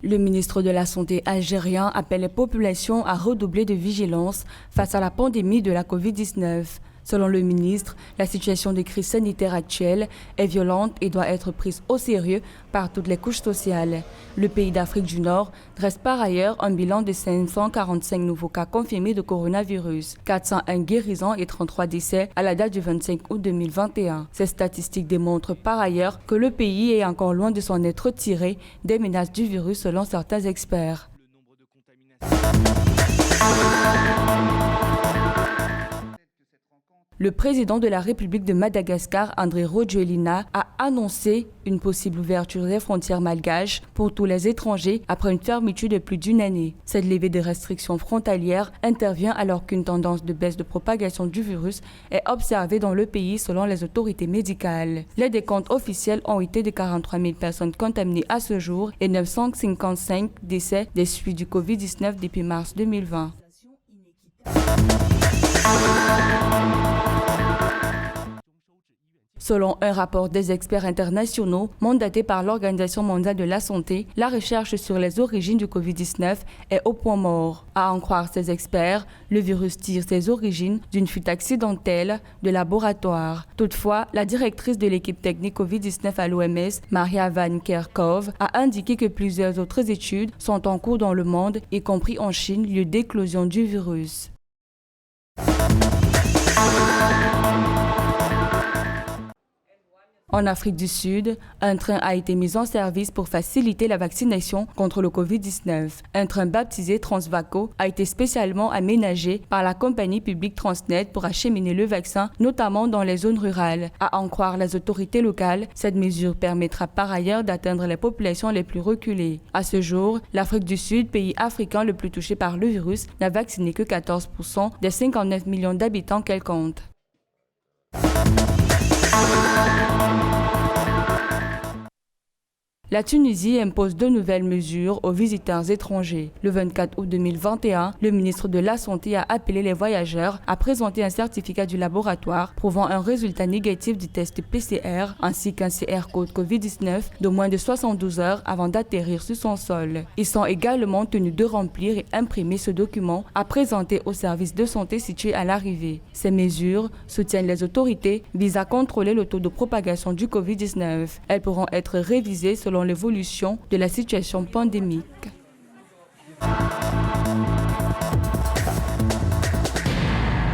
Le ministre de la Santé algérien appelle les populations à redoubler de vigilance face à la pandémie de la Covid-19. Selon le ministre, la situation de crise sanitaire actuelle est violente et doit être prise au sérieux par toutes les couches sociales. Le pays d'Afrique du Nord dresse par ailleurs un bilan de 545 nouveaux cas confirmés de coronavirus, 401 guérisons et 33 décès à la date du 25 août 2021. Ces statistiques démontrent par ailleurs que le pays est encore loin de s'en être tiré des menaces du virus selon certains experts. Le président de la République de Madagascar, Andry Rajoelina, a annoncé une possible ouverture des frontières malgaches pour tous les étrangers après une fermeture de plus d'une année. Cette levée des restrictions frontalières intervient alors qu'une tendance de baisse de propagation du virus est observée dans le pays selon les autorités médicales. Les décomptes officiels ont été de 43 000 personnes contaminées à ce jour et 955 décès des suites du Covid-19 depuis mars 2020. Selon un rapport des experts internationaux mandatés par l'Organisation mondiale de la santé, la recherche sur les origines du Covid-19 est au point mort. À en croire ces experts, le virus tire ses origines d'une fuite accidentelle de laboratoire. Toutefois, la directrice de l'équipe technique Covid-19 à l'OMS, Maria Van Kerkhove, a indiqué que plusieurs autres études sont en cours dans le monde, y compris en Chine, lieu d'éclosion du virus. En Afrique du Sud, un train a été mis en service pour faciliter la vaccination contre le Covid-19. Un train baptisé Transvaco a été spécialement aménagé par la compagnie publique Transnet pour acheminer le vaccin, notamment dans les zones rurales. À en croire les autorités locales, cette mesure permettra par ailleurs d'atteindre les populations les plus reculées. À ce jour, l'Afrique du Sud, pays africain le plus touché par le virus, n'a vacciné que 14% des 59 millions d'habitants qu'elle compte. La Tunisie impose de nouvelles mesures aux visiteurs étrangers. Le 24 août 2021, le ministre de la Santé a appelé les voyageurs à présenter un certificat du laboratoire prouvant un résultat négatif du test PCR ainsi qu'un CR code Covid-19 de moins de 72 heures avant d'atterrir sur son sol. Ils sont également tenus de remplir et imprimer ce document à présenter au service de santé situé à l'arrivée. Ces mesures, soutiennent les autorités, visent à contrôler le taux de propagation du Covid-19. Elles pourront être révisées selon l'évolution de la situation pandémique.